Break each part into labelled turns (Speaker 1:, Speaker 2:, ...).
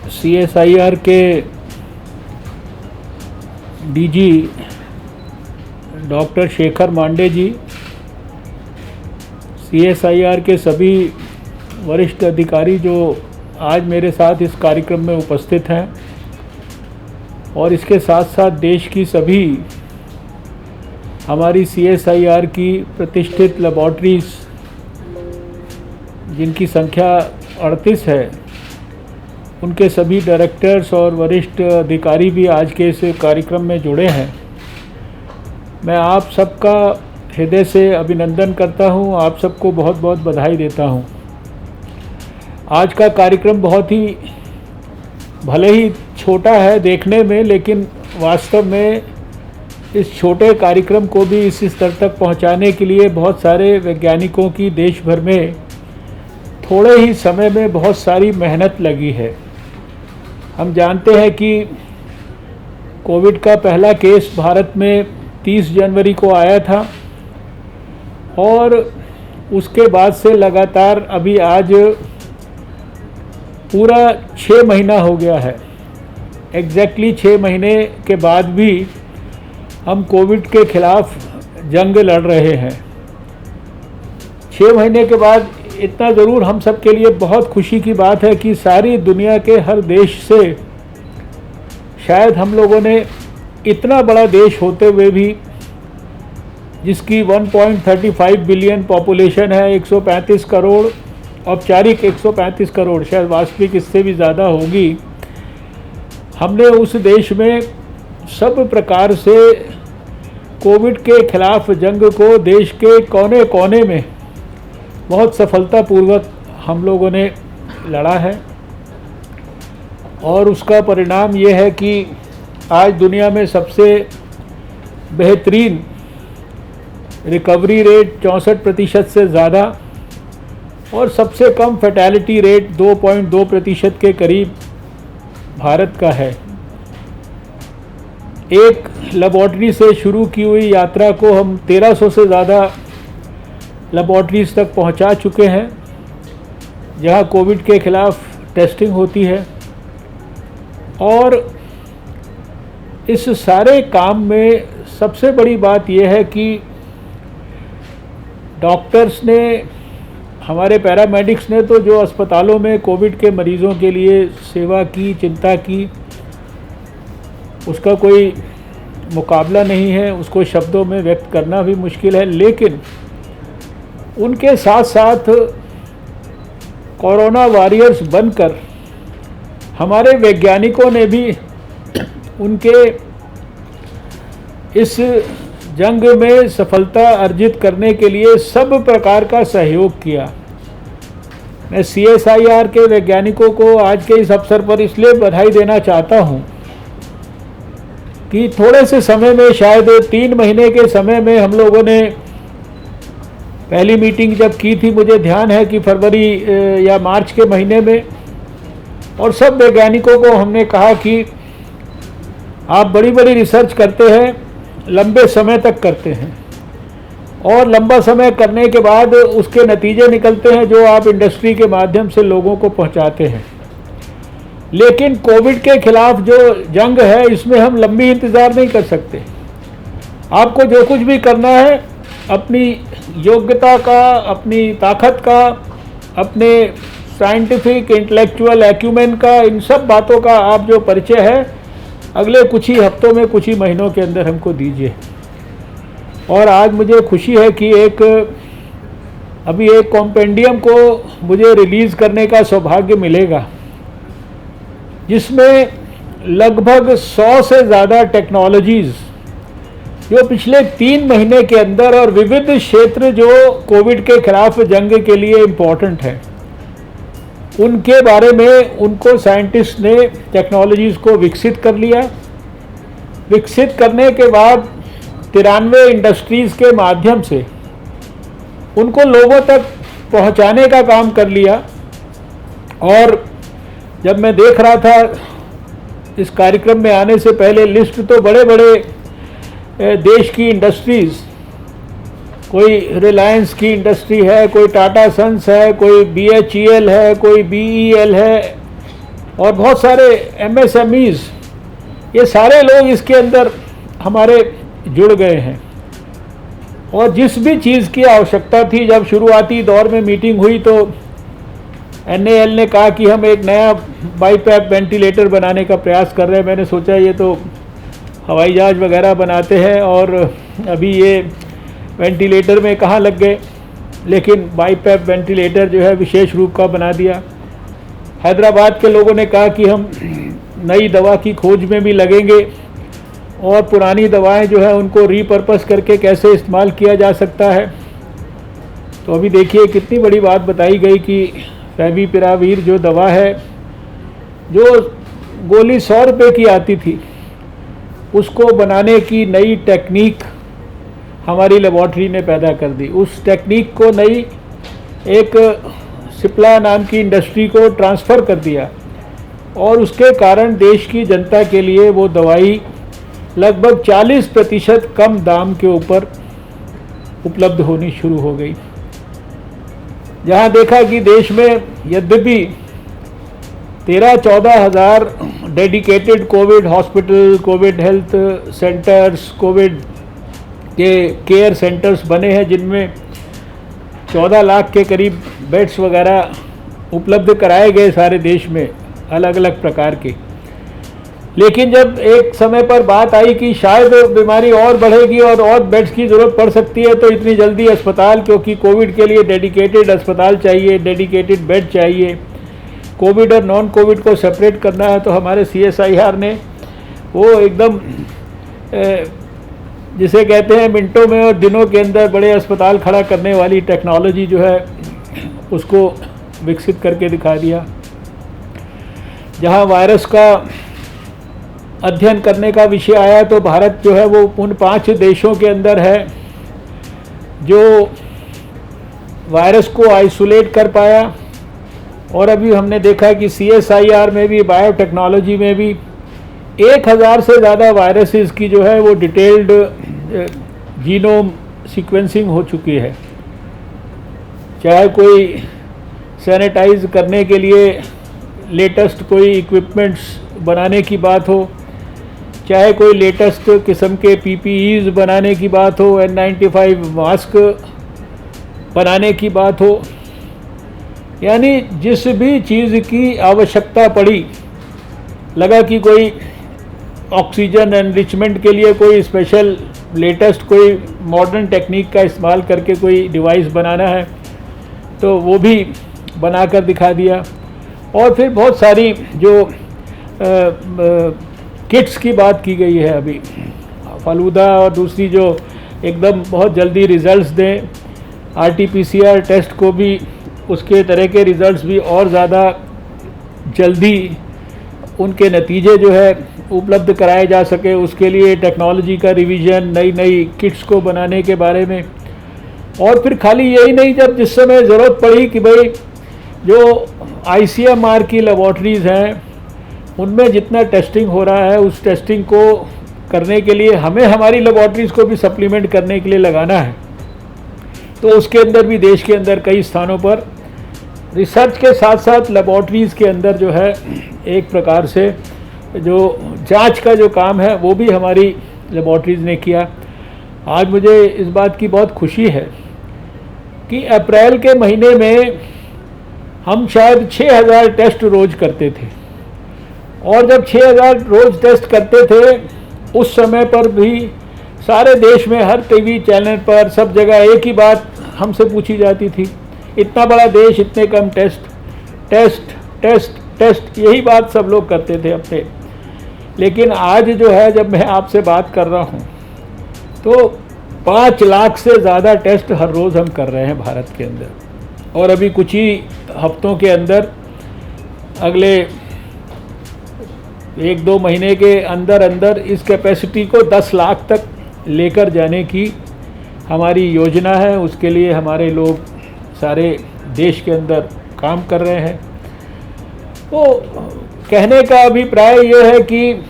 Speaker 1: CSIR के DG doctor Shekhar Mande जी, CSIR के सभी वरिष्ठ अधिकारी जो आज मेरे साथ इस कार्यक्रम में उपस्थित हैं, और इसके साथ साथ देश की सभी हमारी CSIR की प्रतिष्ठित लेबॉर्ट्रीज़ जिनकी संख्या 38 है, उनके सभी डायरेक्टर्स और वरिष्ठ अधिकारी भी आज के इस कार्यक्रम में जुड़े हैं। मैं आप सबका हृदय से अभिनंदन करता हूं, आप सबको बहुत बहुत बधाई देता हूं। आज का कार्यक्रम बहुत ही भले ही छोटा है देखने में, लेकिन वास्तव में इस छोटे कार्यक्रम को भी इस स्तर तक पहुंचाने के लिए बहुत सारे वैज्ञानिकों की देश भर में थोड़े ही समय में बहुत सारी मेहनत लगी है। हम जानते हैं कि कोविड का पहला केस भारत में 30 जनवरी को आया था, और उसके बाद से लगातार अभी आज पूरा 6 महीना हो गया है। एग्जैक्टली 6 महीने के बाद भी हम कोविड के खिलाफ जंग लड़ रहे हैं। 6 महीने के बाद इतना ज़रूर हम सब के लिए बहुत खुशी की बात है कि सारी दुनिया के हर देश से शायद हम लोगों ने इतना बड़ा देश होते हुए भी, जिसकी 1.35 बिलियन पॉपुलेशन है, 135 करोड़, औपचारिक 135 करोड़, शायद वास्तविक इससे भी ज़्यादा होगी, हमने उस देश में सब प्रकार से कोविड के खिलाफ जंग को देश के कोने कोने में बहुत सफलतापूर्वक हम लोगों ने लड़ा है। और उसका परिणाम ये है कि आज दुनिया में सबसे बेहतरीन रिकवरी रेट 64% से ज़्यादा और सबसे कम फैटेलिटी रेट 2.2% के करीब भारत का है। एक लेबॉर्ट्री से शुरू की हुई यात्रा को हम 1300 से ज़्यादा लेबॉर्ट्रीज़ तक पहुंचा चुके हैं, जहां कोविड के खिलाफ टेस्टिंग होती है। और इस सारे काम में सबसे बड़ी बात यह है कि डॉक्टर्स ने, हमारे पैरामेडिक्स ने तो जो अस्पतालों में कोविड के मरीज़ों के लिए सेवा की, चिंता की, उसका कोई मुकाबला नहीं है, उसको शब्दों में व्यक्त करना भी मुश्किल है। लेकिन उनके साथ साथ कोरोना वॉरियर्स बनकर हमारे वैज्ञानिकों ने भी उनके इस जंग में सफलता अर्जित करने के लिए सब प्रकार का सहयोग किया। मैं CSIR के वैज्ञानिकों को आज के इस अवसर पर इसलिए बधाई देना चाहता हूं कि थोड़े से समय में, शायद 3 महीने के समय में, हम लोगों ने पहली मीटिंग जब की थी, मुझे ध्यान है कि फरवरी या मार्च के महीने में, और सब वैज्ञानिकों को हमने कहा कि आप बड़ी बड़ी रिसर्च करते हैं, लंबे समय तक करते हैं, और लंबा समय करने के बाद उसके नतीजे निकलते हैं जो आप इंडस्ट्री के माध्यम से लोगों को पहुंचाते हैं। लेकिन कोविड के खिलाफ जो जंग है, इसमें हम लंबी इंतज़ार नहीं कर सकते। आपको जो कुछ भी करना है, अपनी योग्यता का, अपनी ताकत का, अपने साइंटिफिक इंटेलेक्चुअल एक्यूमेन का, इन सब बातों का आप जो परिचय है, अगले कुछ ही हफ्तों में, कुछ ही महीनों के अंदर हमको दीजिए। और आज मुझे खुशी है कि अभी एक कॉम्पेंडियम को मुझे रिलीज़ करने का सौभाग्य मिलेगा, जिसमें लगभग 100 से ज़्यादा टेक्नोलॉजीज़ जो पिछले 3 महीने के अंदर और विविध क्षेत्र जो कोविड के खिलाफ जंग के लिए इम्पोर्टेंट हैं, उनके बारे में उनको साइंटिस्ट ने टेक्नोलॉजीज़ को विकसित कर लिया। विकसित करने के बाद 93 इंडस्ट्रीज़ के माध्यम से उनको लोगों तक पहुंचाने का काम कर लिया। और जब मैं देख रहा था इस कार्यक्रम में आने से पहले, लिस्ट तो बड़े बड़े देश की इंडस्ट्रीज़, कोई रिलायंस की इंडस्ट्री है, कोई टाटा सन्स है, कोई BHEL है, कोई BEL है, और बहुत सारे MSMEs, ये सारे लोग इसके अंदर हमारे जुड़ गए हैं। और जिस भी चीज़ की आवश्यकता थी, जब शुरुआती दौर में मीटिंग हुई तो NAL ने कहा कि हम एक नया बाईपैप वेंटिलेटर बनाने का प्रयास कर रहे हैं। मैंने सोचा ये तो हवाई जहाज़ वगैरह बनाते हैं और अभी ये वेंटिलेटर में कहाँ लग गए, लेकिन बाईपैप वेंटिलेटर जो है विशेष रूप का बना दिया। हैदराबाद के लोगों ने कहा कि हम नई दवा की खोज में भी लगेंगे और पुरानी दवाएं जो है उनको रीपर्पस करके कैसे इस्तेमाल किया जा सकता है। तो अभी देखिए कितनी बड़ी बात बताई गई कि फेविपिरावीर जो दवा है, जो गोली 100 रुपये की आती थी, उसको बनाने की नई टेक्निक हमारी लेबॉर्ट्री ने पैदा कर दी। उस टेक्निक को नई एक सिप्ला नाम की इंडस्ट्री को ट्रांसफ़र कर दिया और उसके कारण देश की जनता के लिए वो दवाई लगभग 40% कम दाम के ऊपर उपलब्ध होनी शुरू हो गई। जहां देखा कि देश में यद्यपि 13-14 हज़ार dedicated Covid hospital, Covid health centres, Covid के केयर सेंटर्स बने हैं, जिनमें 14 लाख के करीब बेड्स वगैरह उपलब्ध कराए गए सारे देश में अलग अलग प्रकार के। लेकिन जब एक समय पर बात आई कि शायद बीमारी और बढ़ेगी और बेड्स की ज़रूरत पड़ सकती है, तो इतनी जल्दी अस्पताल, क्योंकि कोविड के लिए डेडिकेटेड अस्पताल चाहिए, डेडिकेटेड बेड चाहिए, कोविड और नॉन कोविड को सेपरेट करना है, तो हमारे CSIR ने वो एकदम जिसे कहते हैं मिनटों में और दिनों के अंदर बड़े अस्पताल खड़ा करने वाली टेक्नोलॉजी जो है उसको विकसित करके दिखा दिया। जहां वायरस का अध्ययन करने का विषय आया तो भारत जो है वो उन 5 देशों के अंदर है जो वायरस को आइसोलेट कर पाया। और अभी हमने देखा कि CSIR में भी, बायोटेक्नोलॉजी में भी 1000 से ज़्यादा वायरसेस की जो है वो डिटेल्ड जीनोम सीक्वेंसिंग हो चुकी है। चाहे कोई सैनिटाइज करने के लिए लेटेस्ट कोई इक्विपमेंट्स बनाने की बात हो, चाहे कोई लेटेस्ट किस्म के PPEs बनाने की बात हो, N95 मास्क बनाने की बात हो, यानी जिस भी चीज़ की आवश्यकता पड़ी, लगा कि कोई ऑक्सीजन एनरिचमेंट के लिए कोई स्पेशल लेटेस्ट कोई मॉडर्न टेक्निक का इस्तेमाल करके कोई डिवाइस बनाना है, तो वो भी बनाकर दिखा दिया। और फिर बहुत सारी जो किट्स की बात की गई है अभी, फालूदा और दूसरी जो एकदम बहुत जल्दी रिज़ल्ट्स दें, RT-PCR टेस्ट को भी उसके तरह के रिज़ल्ट्स भी और ज़्यादा जल्दी उनके नतीजे जो है उपलब्ध कराए जा सके, उसके लिए टेक्नोलॉजी का रिवीजन, नई नई किट्स को बनाने के बारे में। और फिर खाली यही नहीं, जब जिस समय ज़रूरत पड़ी कि भाई जो ICMR की लेबॉर्ट्रीज़ हैं उनमें जितना टेस्टिंग हो रहा है, उस टेस्टिंग को करने के लिए हमें हमारी लेबॉर्ट्रीज़ को भी सप्लीमेंट करने के लिए लगाना है। तो उसके अंदर भी देश के अंदर कई स्थानों पर रिसर्च के साथ साथ लेबॉर्ट्रीज़ के अंदर जो है एक प्रकार से जो जांच का जो काम है वो भी हमारी लेबॉर्ट्रीज़ ने किया। आज मुझे इस बात की बहुत खुशी है कि अप्रैल के महीने में हम शायद 6000 टेस्ट रोज़ करते थे, और जब 6000 रोज़ टेस्ट करते थे उस समय पर भी सारे देश में हर टीवी चैनल पर सब जगह एक ही बात हमसे पूछी जाती थी, इतना बड़ा देश, इतने कम टेस्ट टेस्ट टेस्ट टेस्ट, यही बात सब लोग करते थे अपने। लेकिन आज जो है जब मैं आपसे बात कर रहा हूँ तो 5 लाख से ज़्यादा टेस्ट हर रोज़ हम कर रहे हैं भारत के अंदर, और अभी कुछ ही हफ्तों के अंदर, अगले 1-2 महीने के अंदर अंदर इस कैपेसिटी को 10 लाख तक लेकर जाने की हमारी योजना है। उसके लिए हमारे लोग सारे देश के अंदर काम कर रहे हैं। तो कहने का अभिप्राय ये है कि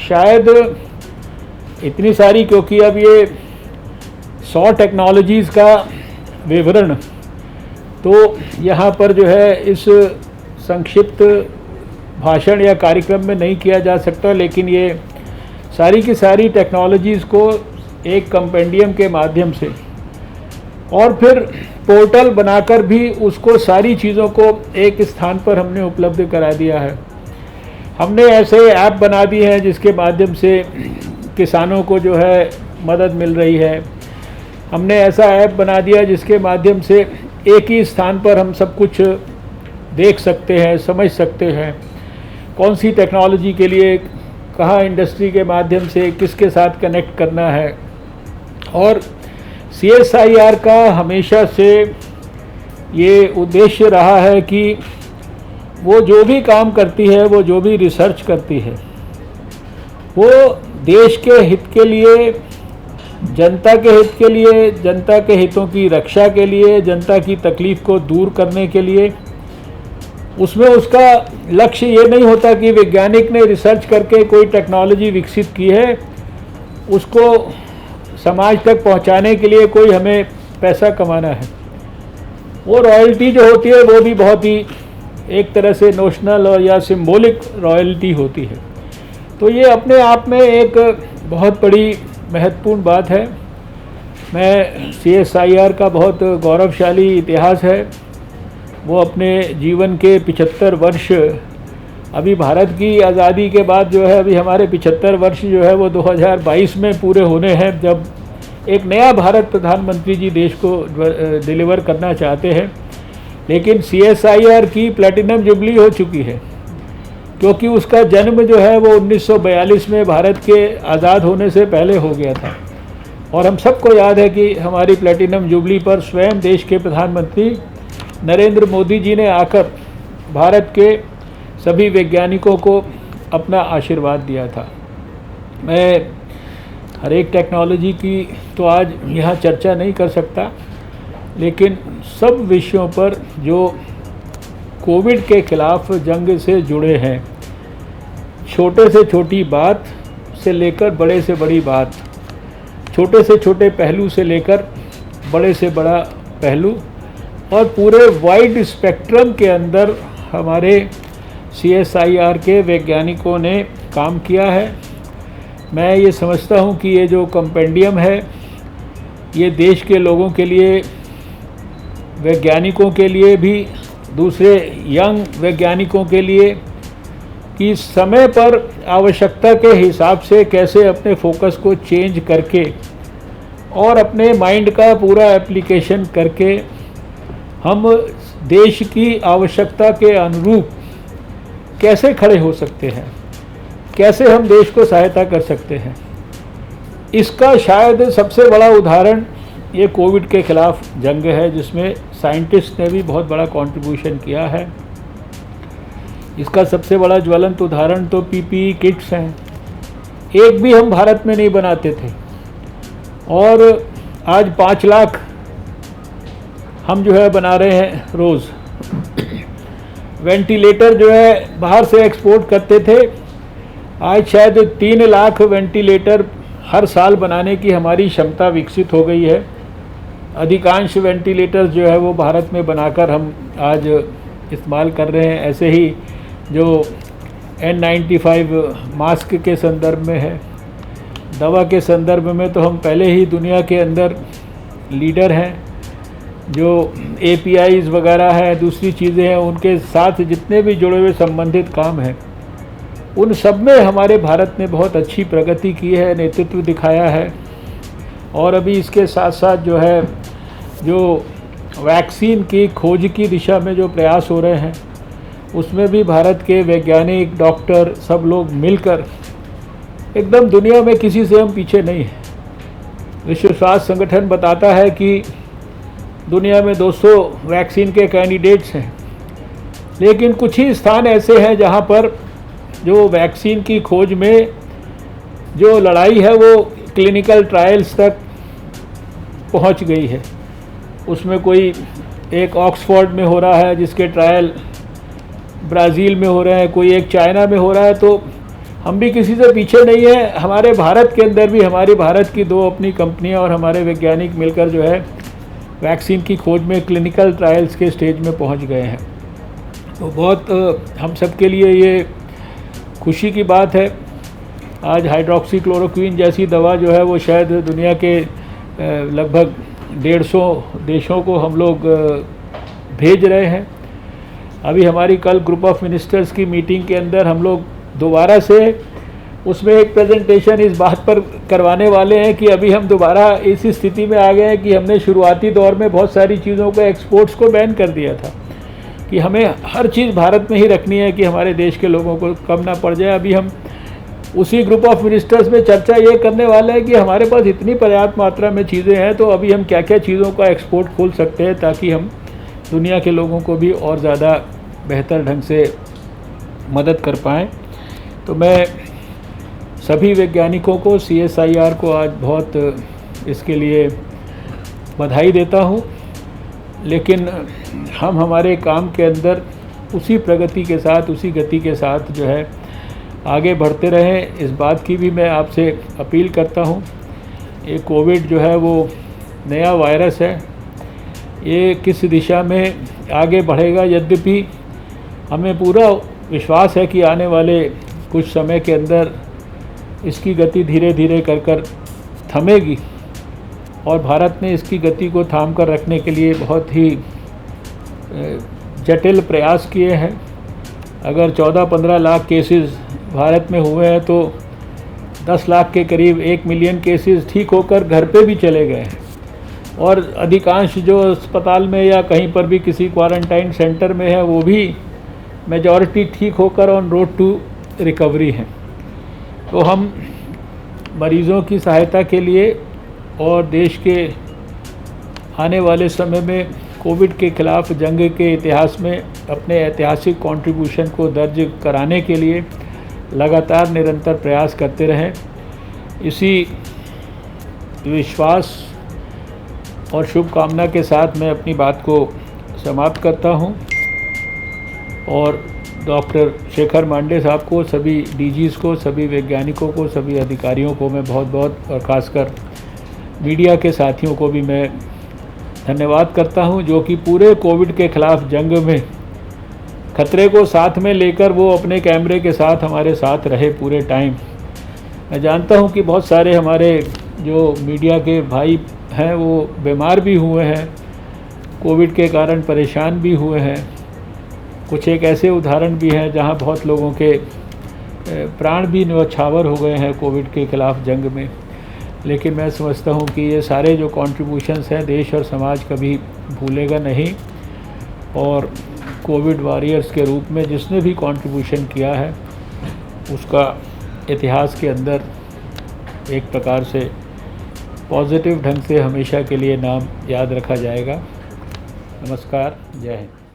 Speaker 1: शायद इतनी सारी, क्योंकि अब ये 100 टेक्नोलॉजीज़ का विवरण तो यहाँ पर जो है इस संक्षिप्त भाषण या कार्यक्रम में नहीं किया जा सकता, लेकिन ये सारी की सारी टेक्नोलॉजीज़ को एक कंपेंडियम के माध्यम से और फिर पोर्टल बनाकर भी उसको सारी चीज़ों को एक स्थान पर हमने उपलब्ध करा दिया है। हमने ऐसे ऐप बना दिए हैं जिसके माध्यम से किसानों को जो है मदद मिल रही है। हमने ऐसा ऐप बना दिया जिसके माध्यम से एक ही स्थान पर हम सब कुछ देख सकते हैं, समझ सकते हैं, कौन सी टेक्नोलॉजी के लिए कहाँ इंडस्ट्री के माध्यम से किसके साथ कनेक्ट करना है। और CSIR का हमेशा से ये उद्देश्य रहा है कि वो जो भी काम करती है, वो जो भी रिसर्च करती है, वो देश के हित के लिए, जनता के हित के लिए, जनता के हितों की रक्षा के लिए, जनता की तकलीफ़ को दूर करने के लिए, उसमें उसका लक्ष्य ये नहीं होता कि वैज्ञानिक ने रिसर्च करके कोई टेक्नोलॉजी विकसित की है, उसको समाज तक पहुंचाने के लिए कोई हमें पैसा कमाना है। वो रॉयल्टी जो होती है वो भी बहुत ही एक तरह से नोशनल और या सिंबॉलिक रॉयल्टी होती है। तो ये अपने आप में एक बहुत बड़ी महत्वपूर्ण बात है। मैं CSIR का बहुत गौरवशाली इतिहास है। वो अपने जीवन के 75 वर्ष, अभी भारत की आज़ादी के बाद जो है अभी हमारे 75 वर्ष जो है वो 2022 में पूरे होने हैं, जब एक नया भारत प्रधानमंत्री जी देश को डिलीवर करना चाहते हैं। लेकिन CSIR की प्लैटिनम जुबली हो चुकी है, क्योंकि उसका जन्म जो है वो 1942 में भारत के आज़ाद होने से पहले हो गया था। और हम सबको याद है कि हमारी प्लैटिनम जुबली पर स्वयं देश के प्रधानमंत्री नरेंद्र मोदी जी ने आकर भारत के सभी वैज्ञानिकों को अपना आशीर्वाद दिया था। मैं हर एक टेक्नोलॉजी की तो आज यहाँ चर्चा नहीं कर सकता, लेकिन सब विषयों पर जो कोविड के खिलाफ जंग से जुड़े हैं, छोटे से छोटी बात से लेकर बड़े से बड़ी बात, छोटे से छोटे पहलू से लेकर बड़े से बड़ा पहलू, और पूरे वाइड स्पेक्ट्रम के अंदर हमारे CSIR के वैज्ञानिकों ने काम किया है। मैं ये समझता हूँ कि ये जो कंपेंडियम है, ये देश के लोगों के लिए, वैज्ञानिकों के लिए भी, दूसरे यंग वैज्ञानिकों के लिए, कि समय पर आवश्यकता के हिसाब से कैसे अपने फोकस को चेंज करके और अपने माइंड का पूरा एप्लीकेशन करके हम देश की आवश्यकता के अनुरूप कैसे खड़े हो सकते हैं, कैसे हम देश को सहायता कर सकते हैं। इसका शायद सबसे बड़ा उदाहरण ये कोविड के खिलाफ जंग है, जिसमें साइंटिस्ट ने भी बहुत बड़ा कंट्रीब्यूशन किया है। इसका सबसे बड़ा ज्वलंत उदाहरण तो PPE किट्स हैं। एक भी हम भारत में नहीं बनाते थे, और आज 5 लाख हम जो है बना रहे हैं रोज़। वेंटिलेटर जो है बाहर से एक्सपोर्ट करते थे, आज शायद 3 लाख वेंटिलेटर हर साल बनाने की हमारी क्षमता विकसित हो गई है। अधिकांश वेंटिलेटर्स जो है वो भारत में बनाकर हम आज इस्तेमाल कर रहे हैं। ऐसे ही जो N95 मास्क के संदर्भ में है, दवा के संदर्भ में तो हम पहले ही दुनिया के अंदर लीडर हैं। जो APIs वगैरह हैं, दूसरी चीज़ें हैं, उनके साथ जितने भी जुड़े हुए संबंधित काम हैं, उन सब में हमारे भारत ने बहुत अच्छी प्रगति की है, नेतृत्व दिखाया है। और अभी इसके साथ साथ जो है, जो वैक्सीन की खोज की दिशा में जो प्रयास हो रहे हैं, उसमें भी भारत के वैज्ञानिक, डॉक्टर, सब लोग मिलकर एकदम दुनिया में किसी से हम पीछे नहीं हैं। विश्व स्वास्थ्य संगठन बताता है कि दुनिया में 200 वैक्सीन के कैंडिडेट्स हैं, लेकिन कुछ ही स्थान ऐसे हैं जहां पर जो वैक्सीन की खोज में जो लड़ाई है वो क्लिनिकल ट्रायल्स तक पहुंच गई है। उसमें कोई एक ऑक्सफोर्ड में हो रहा है जिसके ट्रायल ब्राज़ील में हो रहे हैं, कोई एक चाइना में हो रहा है। तो हम भी किसी से पीछे नहीं है। हमारे भारत के अंदर भी हमारी भारत की 2 अपनी कंपनियां और हमारे वैज्ञानिक मिलकर जो है वैक्सीन की खोज में क्लिनिकल ट्रायल्स के स्टेज में पहुंच गए हैं। तो बहुत हम सब के लिए ये खुशी की बात है। आज हाइड्रोक्सीक्लोरोक्विन जैसी दवा जो है वो शायद दुनिया के लगभग 150 देशों को हम लोग भेज रहे हैं। अभी हमारी कल ग्रुप ऑफ मिनिस्टर्स की मीटिंग के अंदर हम लोग दोबारा से उसमें एक प्रेजेंटेशन इस बात पर करवाने वाले हैं कि अभी हम दोबारा इस स्थिति में आ गए हैं कि हमने शुरुआती दौर में बहुत सारी चीज़ों को एक्सपोर्ट्स को बैन कर दिया था कि हमें हर चीज़ भारत में ही रखनी है कि हमारे देश के लोगों को कम ना पड़ जाए। अभी हम उसी ग्रुप ऑफ मिनिस्टर्स में चर्चा ये करने वाले हैं कि हमारे पास इतनी पर्याप्त मात्रा में चीज़ें हैं तो अभी हम क्या क्या चीज़ों का एक्सपोर्ट खोल सकते हैं ताकि हम दुनिया के लोगों को भी और ज़्यादा बेहतर ढंग से मदद कर पाएँ। तो मैं सभी वैज्ञानिकों को, CSIR को आज बहुत इसके लिए बधाई देता हूँ। लेकिन हम हमारे काम के अंदर उसी प्रगति के साथ, उसी गति के साथ जो है आगे बढ़ते रहें, इस बात की भी मैं आपसे अपील करता हूँ। ये कोविड जो है वो नया वायरस है, ये किस दिशा में आगे बढ़ेगा, यद्यपि हमें पूरा विश्वास है कि आने वाले कुछ समय के अंदर इसकी गति धीरे धीरे कर थमेगी और भारत ने इसकी गति को थाम कर रखने के लिए बहुत ही जटिल प्रयास किए हैं। अगर 14-15 लाख केसेस भारत में हुए हैं तो 10 लाख के करीब 1 मिलियन केसेस ठीक होकर घर पे भी चले गए हैं और अधिकांश जो अस्पताल में या कहीं पर भी किसी क्वारंटाइन सेंटर में है वो भी मेजॉरिटी ठीक होकर ऑन रोड टू रिकवरी हैं। तो हम मरीज़ों की सहायता के लिए और देश के आने वाले समय में कोविड के ख़िलाफ़ जंग के इतिहास में अपने ऐतिहासिक कंट्रीब्यूशन को दर्ज कराने के लिए लगातार निरंतर प्रयास करते रहें। इसी विश्वास और शुभकामना के साथ मैं अपनी बात को समाप्त करता हूं और डॉक्टर शेखर मांडे साहब को, सभी DGs को, सभी वैज्ञानिकों को, सभी अधिकारियों को मैं बहुत बहुत और ख़ासकर मीडिया के साथियों को भी मैं धन्यवाद करता हूं, जो कि पूरे कोविड के ख़िलाफ़ जंग में खतरे को साथ में लेकर वो अपने कैमरे के साथ हमारे साथ रहे पूरे टाइम। मैं जानता हूं कि बहुत सारे हमारे जो मीडिया के भाई हैं वो बीमार भी हुए हैं, कोविड के कारण परेशान भी हुए हैं। कुछ एक ऐसे उदाहरण भी हैं जहां बहुत लोगों के प्राण भी न्यौछावर हो गए हैं कोविड के ख़िलाफ़ जंग में। लेकिन मैं समझता हूं कि ये सारे जो कंट्रीब्यूशंस हैं देश और समाज कभी भूलेगा नहीं और कोविड वॉरियर्स के रूप में जिसने भी कंट्रीब्यूशन किया है उसका इतिहास के अंदर एक प्रकार से पॉजिटिव ढंग से हमेशा के लिए नाम याद रखा जाएगा। नमस्कार, जय हिंद।